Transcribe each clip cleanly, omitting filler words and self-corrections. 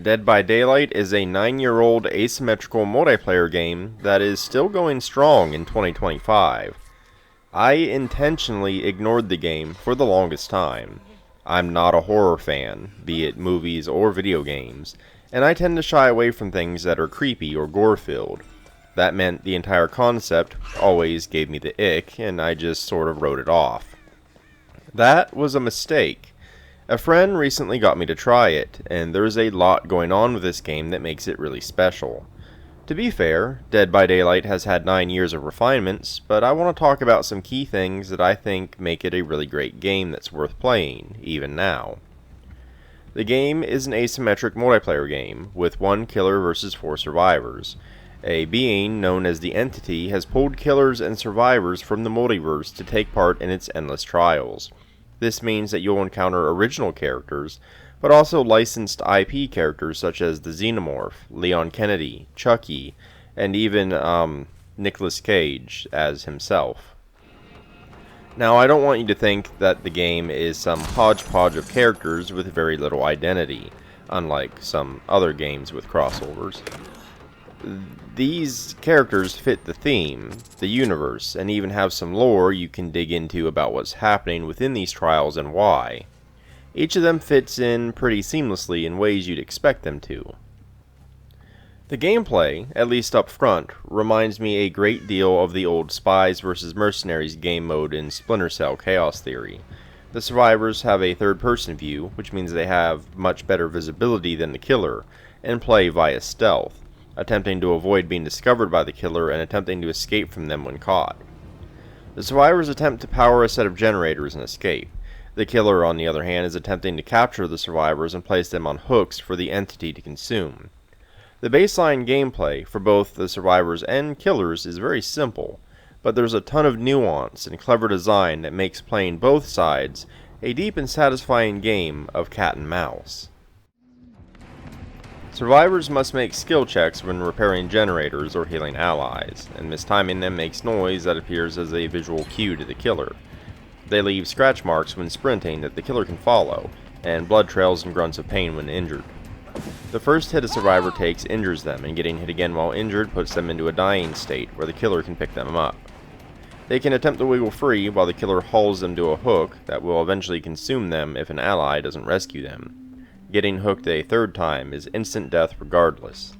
Dead by Daylight is a 9-year-old asymmetrical multiplayer game that is still going strong in 2025. I intentionally ignored the game for the longest time. I'm not a horror fan, be it movies or video games, and I tend to shy away from things that are creepy or gore-filled. That meant the entire concept always gave me the ick, and I just sort of wrote it off. That was a mistake. A friend recently got me to try it, and there's a lot going on with this game that makes it really special. To be fair, Dead by Daylight has had 9 years of refinements, but I want to talk about some key things that I think make it a really great game that's worth playing, even now. The game is an asymmetric multiplayer game, with 1 killer versus 4 survivors. A being known as the Entity has pulled killers and survivors from the multiverse to take part in its endless trials. This means that you'll encounter original characters, but also licensed IP characters such as the Xenomorph, Leon Kennedy, Chucky, and even Nicolas Cage as himself. Now, I don't want you to think that the game is some hodgepodge of characters with very little identity, unlike some other games with crossovers. These characters fit the theme, the universe, and even have some lore you can dig into about what's happening within these trials and why. Each of them fits in pretty seamlessly in ways you'd expect them to. The gameplay, at least up front, reminds me a great deal of the old Spies vs. Mercenaries game mode in Splinter Cell Chaos Theory. The survivors have a third-person view, which means they have much better visibility than the killer, and play via stealth, attempting to avoid being discovered by the killer and attempting to escape from them when caught. The survivors attempt to power a set of generators and escape. The killer, on the other hand, is attempting to capture the survivors and place them on hooks for the Entity to consume. The baseline gameplay for both the survivors and killers is very simple, but there's a ton of nuance and clever design that makes playing both sides a deep and satisfying game of cat and mouse. Survivors must make skill checks when repairing generators or healing allies, and mistiming them makes noise that appears as a visual cue to the killer. They leave scratch marks when sprinting that the killer can follow, and blood trails and grunts of pain when injured. The first hit a survivor takes injures them, and getting hit again while injured puts them into a dying state where the killer can pick them up. They can attempt to wiggle free while the killer hauls them to a hook that will eventually consume them if an ally doesn't rescue them. Getting hooked a third time is instant death regardless.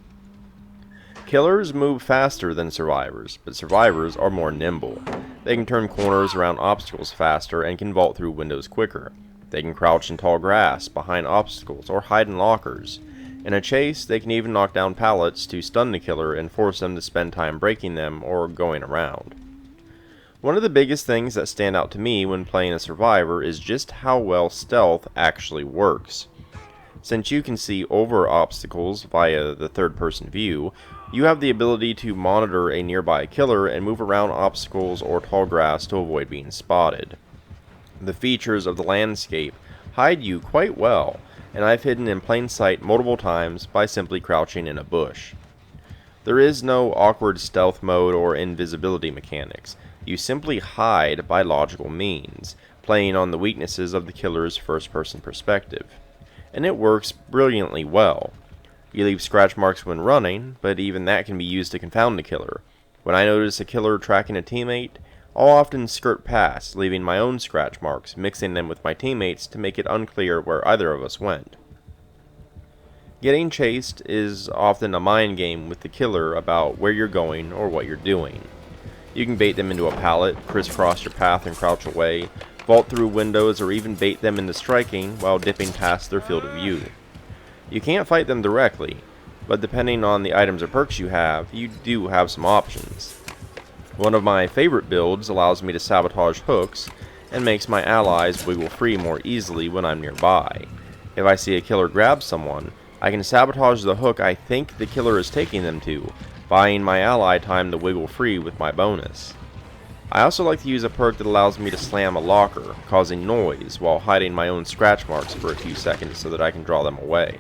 Killers move faster than survivors, but survivors are more nimble. They can turn corners around obstacles faster and can vault through windows quicker. They can crouch in tall grass, behind obstacles, or hide in lockers. In a chase, they can even knock down pallets to stun the killer and force them to spend time breaking them or going around. One of the biggest things that stand out to me when playing a survivor is just how well stealth actually works. Since you can see over obstacles via the third-person view, you have the ability to monitor a nearby killer and move around obstacles or tall grass to avoid being spotted. The features of the landscape hide you quite well, and I've hidden in plain sight multiple times by simply crouching in a bush. There is no awkward stealth mode or invisibility mechanics. You simply hide by logical means, playing on the weaknesses of the killer's first-person perspective. And it works brilliantly well. You leave scratch marks when running, but even that can be used to confound the killer. When I notice a killer tracking a teammate, I'll often skirt past, leaving my own scratch marks, mixing them with my teammates to make it unclear where either of us went. Getting chased is often a mind game with the killer about where you're going or what you're doing. You can bait them into a pallet, crisscross your path and crouch away, vault through windows, or even bait them into striking while dipping past their field of view. You can't fight them directly, but depending on the items or perks you do have some options. One of my favorite builds allows me to sabotage hooks, and makes my allies wiggle free more easily when I'm nearby. If I see a killer grab someone, I can sabotage the hook I think the killer is taking them to, buying my ally time to wiggle free with my bonus. I also like to use a perk that allows me to slam a locker, causing noise, while hiding my own scratch marks for a few seconds so that I can draw them away.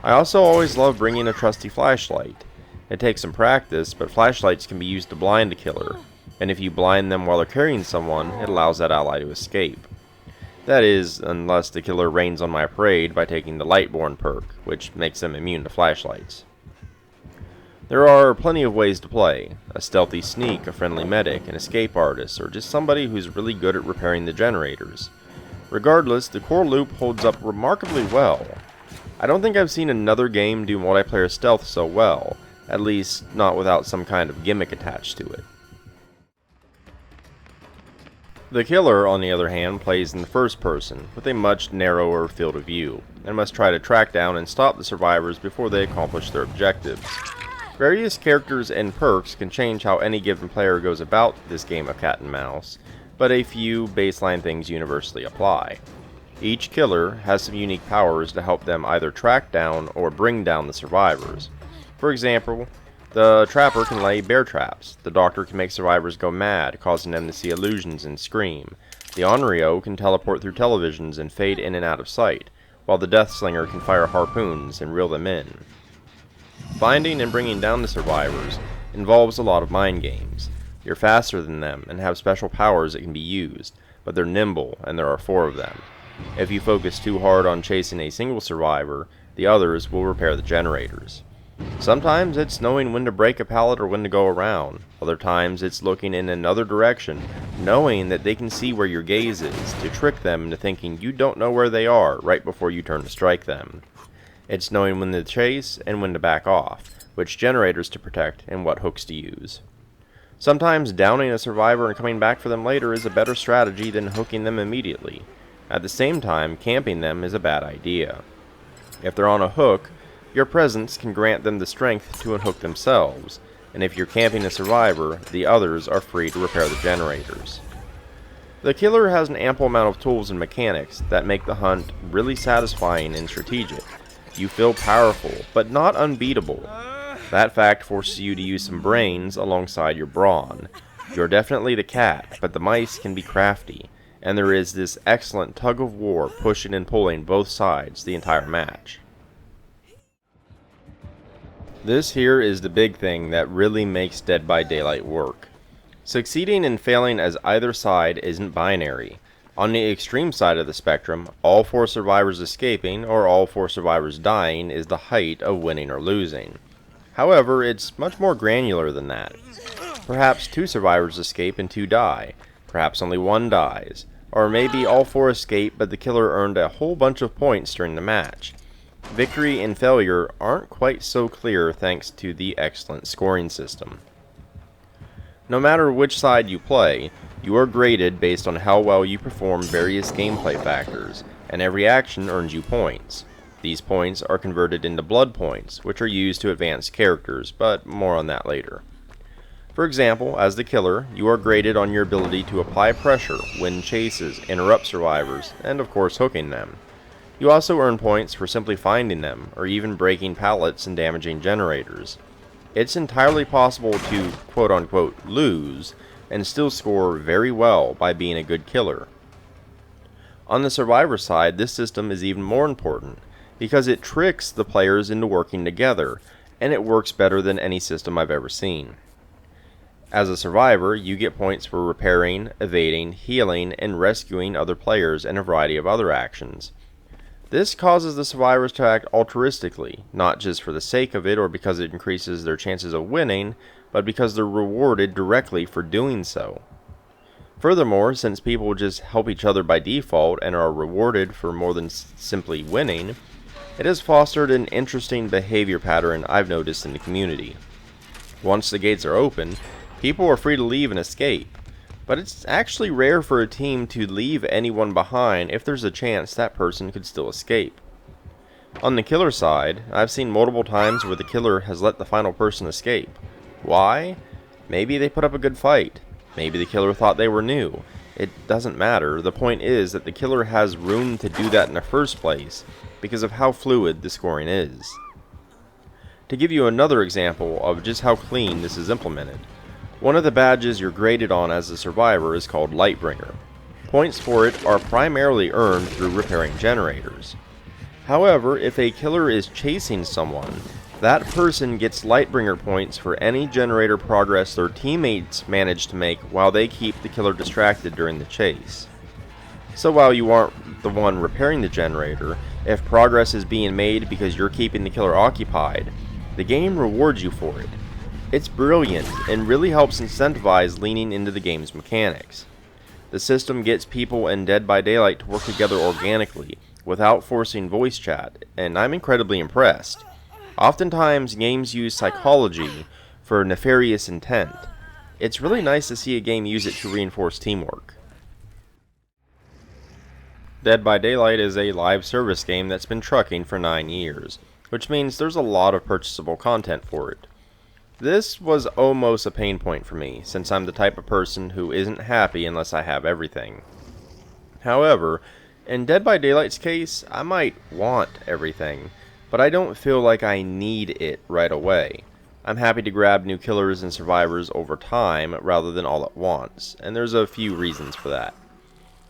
I also always love bringing a trusty flashlight. It takes some practice, but flashlights can be used to blind a killer, and if you blind them while they're carrying someone, it allows that ally to escape. That is, unless the killer rains on my parade by taking the Lightborn perk, which makes them immune to flashlights. There are plenty of ways to play: a stealthy sneak, a friendly medic, an escape artist, or just somebody who's really good at repairing the generators. Regardless, the core loop holds up remarkably well. I don't think I've seen another game do multiplayer stealth so well, at least not without some kind of gimmick attached to it. The killer, on the other hand, plays in the first person, with a much narrower field of view, and must try to track down and stop the survivors before they accomplish their objectives. Various characters and perks can change how any given player goes about this game of cat and mouse, but a few baseline things universally apply. Each killer has some unique powers to help them either track down or bring down the survivors. For example, the Trapper can lay bear traps, the Doctor can make survivors go mad, causing them to see illusions and scream, the Onryo can teleport through televisions and fade in and out of sight, while the Death Slinger can fire harpoons and reel them in. Finding and bringing down the survivors involves a lot of mind games. You're faster than them and have special powers that can be used, but they're nimble and there are 4 of them. If you focus too hard on chasing a single survivor, the others will repair the generators. Sometimes it's knowing when to break a pallet or when to go around. Other times it's looking in another direction, knowing that they can see where your gaze is, to trick them into thinking you don't know where they are right before you turn to strike them. It's knowing when to chase and when to back off, which generators to protect, and what hooks to use. Sometimes downing a survivor and coming back for them later is a better strategy than hooking them immediately. At the same time, camping them is a bad idea. If they're on a hook, your presence can grant them the strength to unhook themselves, and if you're camping a survivor, the others are free to repair the generators. The killer has an ample amount of tools and mechanics that make the hunt really satisfying and strategic. You feel powerful, but not unbeatable. That fact forces you to use some brains alongside your brawn. You're definitely the cat, but the mice can be crafty, and there is this excellent tug of war pushing and pulling both sides the entire match. This here is the big thing that really makes Dead by Daylight work. Succeeding and failing as either side isn't binary. On the extreme side of the spectrum, all 4 survivors escaping or all 4 survivors dying is the height of winning or losing. However, it's much more granular than that. Perhaps 2 survivors escape and 2 die. Perhaps only 1 dies. Or maybe all 4 escape but the killer earned a whole bunch of points during the match. Victory and failure aren't quite so clear thanks to the excellent scoring system. No matter which side you play, you are graded based on how well you perform various gameplay factors, and every action earns you points. These points are converted into blood points, which are used to advance characters, but more on that later. For example, as the killer, you are graded on your ability to apply pressure, win chases, interrupt survivors, and of course hooking them. You also earn points for simply finding them, or even breaking pallets and damaging generators. It's entirely possible to quote-unquote lose, and still score very well by being a good killer. On the survivor side, this system is even more important, because it tricks the players into working together, and it works better than any system I've ever seen. As a survivor, you get points for repairing, evading, healing, and rescuing other players and a variety of other actions. This causes the survivors to act altruistically, not just for the sake of it or because it increases their chances of winning, but because they're rewarded directly for doing so. Furthermore, since people just help each other by default and are rewarded for more than simply winning, it has fostered an interesting behavior pattern I've noticed in the community. Once the gates are open, people are free to leave and escape, but it's actually rare for a team to leave anyone behind if there's a chance that person could still escape. On the killer side, I've seen multiple times where the killer has let the final person escape. Why? Maybe they put up a good fight. Maybe the killer thought they were new. It doesn't matter. The point is that the killer has room to do that in the first place because of how fluid the scoring is. To give you another example of just how clean this is implemented, one of the badges you're graded on as a survivor is called Lightbringer. Points for it are primarily earned through repairing generators. However, if a killer is chasing someone, that person gets Lightbringer points for any generator progress their teammates manage to make while they keep the killer distracted during the chase. So while you aren't the one repairing the generator, if progress is being made because you're keeping the killer occupied, the game rewards you for it. It's brilliant and really helps incentivize leaning into the game's mechanics. The system gets people in Dead by Daylight to work together organically, without forcing voice chat, and I'm incredibly impressed. Oftentimes, games use psychology for nefarious intent. It's really nice to see a game use it to reinforce teamwork. Dead by Daylight is a live service game that's been trucking for 9 years, which means there's a lot of purchasable content for it. This was almost a pain point for me, since I'm the type of person who isn't happy unless I have everything. However, in Dead by Daylight's case, I might want everything, but I don't feel like I need it right away. I'm happy to grab new killers and survivors over time rather than all at once, and there's a few reasons for that.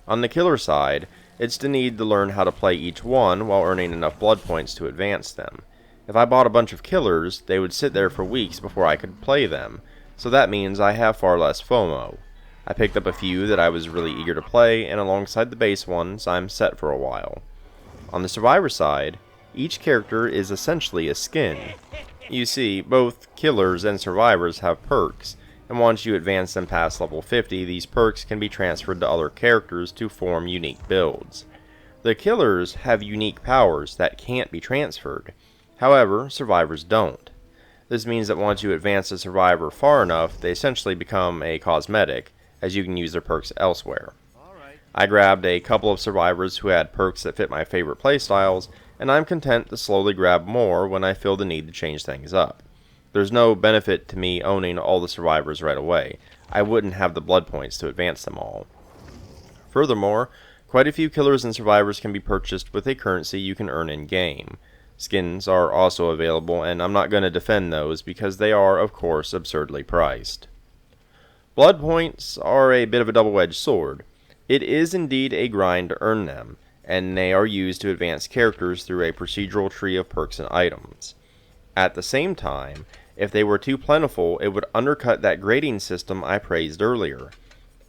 On the killer side, it's the need to learn how to play each one while earning enough blood points to advance them. If I bought a bunch of killers, they would sit there for weeks before I could play them, so that means I have far less FOMO. I picked up a few that I was really eager to play, and alongside the base ones, I'm set for a while. On the survivor side, each character is essentially a skin. You see, both killers and survivors have perks, and once you advance them past level 50, these perks can be transferred to other characters to form unique builds. The killers have unique powers that can't be transferred. However, survivors don't. This means that once you advance a survivor far enough, they essentially become a cosmetic, as you can use their perks elsewhere. I grabbed a couple of survivors who had perks that fit my favorite playstyles, and I'm content to slowly grab more when I feel the need to change things up. There's no benefit to me owning all the survivors right away. I wouldn't have the blood points to advance them all. Furthermore, quite a few killers and survivors can be purchased with a currency you can earn in-game. Skins are also available, and I'm not going to defend those because they are, of course, absurdly priced. Blood points are a bit of a double-edged sword. It is indeed a grind to earn them, and they are used to advance characters through a procedural tree of perks and items. At the same time, if they were too plentiful, it would undercut that grading system I praised earlier.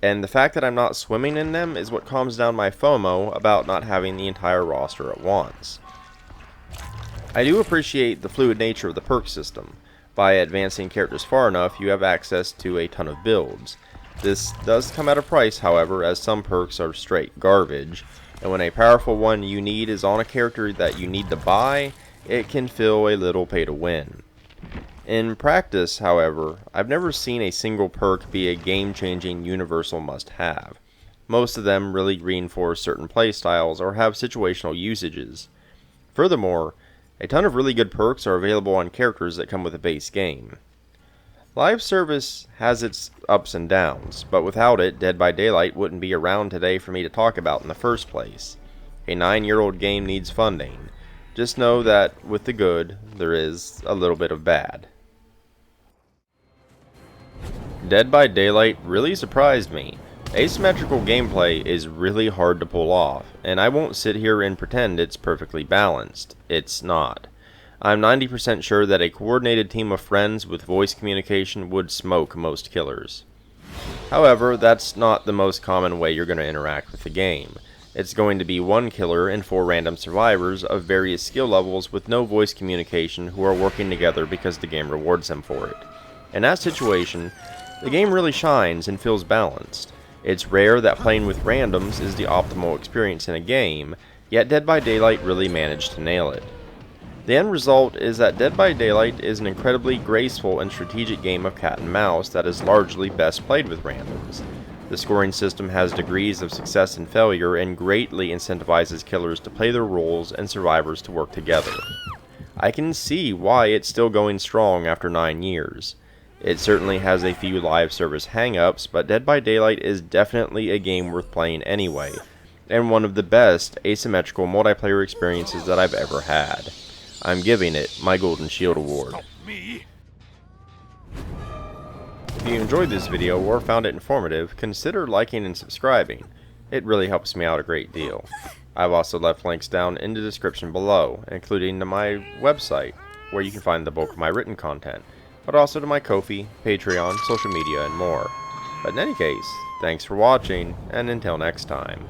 And the fact that I'm not swimming in them is what calms down my FOMO about not having the entire roster at once. I do appreciate the fluid nature of the perk system. By advancing characters far enough, you have access to a ton of builds. This does come at a price, however, as some perks are straight garbage, and when a powerful one you need is on a character that you need to buy, it can feel a little pay to win. In practice, however, I've never seen a single perk be a game-changing universal must-have. Most of them really reinforce certain playstyles or have situational usages. Furthermore, a ton of really good perks are available on characters that come with a base game. Live service has its ups and downs, but without it, Dead by Daylight wouldn't be around today for me to talk about in the first place. A 9-year-old game needs funding. Just know that with the good, there is a little bit of bad. Dead by Daylight really surprised me. Asymmetrical gameplay is really hard to pull off, and I won't sit here and pretend it's perfectly balanced. It's not. I'm 90% sure that a coordinated team of friends with voice communication would smoke most killers. However, that's not the most common way you're going to interact with the game. It's going to be one killer and 4 random survivors of various skill levels with no voice communication who are working together because the game rewards them for it. In that situation, the game really shines and feels balanced. It's rare that playing with randoms is the optimal experience in a game, yet Dead by Daylight really managed to nail it. The end result is that Dead by Daylight is an incredibly graceful and strategic game of cat and mouse that is largely best played with randoms. The scoring system has degrees of success and failure and greatly incentivizes killers to play their roles and survivors to work together. I can see why it's still going strong after 9 years. It certainly has a few live service hang-ups, but Dead by Daylight is definitely a game worth playing anyway, and one of the best asymmetrical multiplayer experiences that I've ever had. I'm giving it my Golden Shield Award. If you enjoyed this video or found it informative, consider liking and subscribing. It really helps me out a great deal. I've also left links down in the description below, including to my website, where you can find the bulk of my written content, but also to my Ko-fi, Patreon, social media, and more. But in any case, thanks for watching, and until next time.